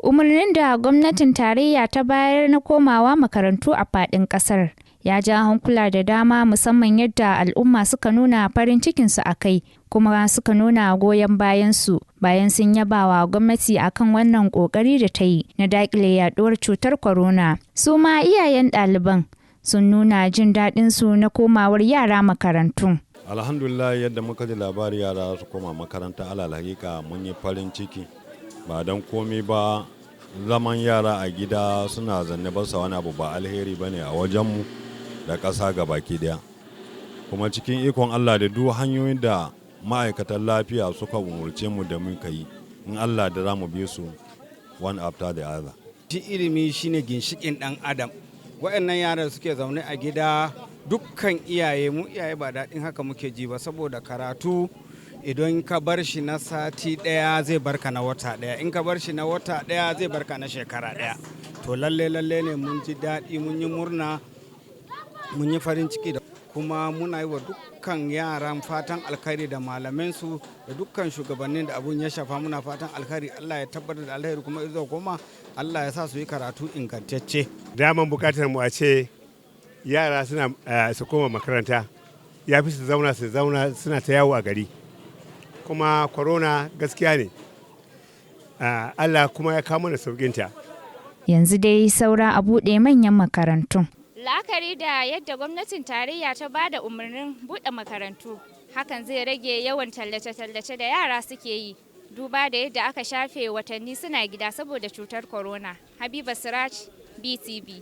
Umarnin da gwamnatin tarayya ta bayar na komawa makarantu a faɗin ƙasar ya ja hankula da dama, musamman yadda al'umma suka nuna farin cikinsu a kai kuma suka nuna goyon bayansu bayan sun yaba wa gwamnati akan wannan ƙoƙari da ta yi na daƙile yaɗuwar cutar corona. Su ma iyayen ɗaliban sun nuna jin daɗinsu na komawar yara makarantu. Alhamdulillah, yadda muka ji labari yara su koma makaranta, alal hakika mun yi farin ciki. Ba don komi ba, zaman yara a gida suna zanne ba wani abu ba alheri ba ne a wajenmu da ƙasa gabaki daya. Kuma cikin ikon Allah da duk hanyoyin da ma'aikatan lafiya suka umurce mu da muka yi, in Allah da za mu bi su one after the other. Shi ilimi shine ginshikin ɗan adam. Waɗannan yaran suke zaune a gida, dukkan iyaye, mu iyaye ba daɗin haka muke ji ba, saboda karatu idan ka bar shi na sati ɗaya zai barka na wata ɗaya, in ka bar shi na wata ɗaya zai barka na shekara ɗaya. To lalle ne mun ji daɗi, mun yi murna, mun yi farin ciki, da kuma muna yi wa dukkan yaran fatan alkhairi da malamansu da dukkan shugabannin da abun ya shafa. Muna fatan alkhairi, Allah ya tabbatar da alkhairi, kuma izo kuma Allah ya sa su yi karatu ingantacce. Daman bukatar mu a ce yara suna su koma makaranta, ya fi su zauna suna ta yawo a gari. Kuma corona gaskiya ne, Allah kuma ya kawo mana sauƙinta. Yanzu dai saura a buɗe manyan makarantun. La'akari da yadda gwamnatin tarayya ta ba da umarnin buɗe makarantu, hakan zai rage yawan tallace-tallace da yara suke yi, duba da yadda aka shafe watanni suna gida saboda cutar corona. Habiba Siraj, BTV.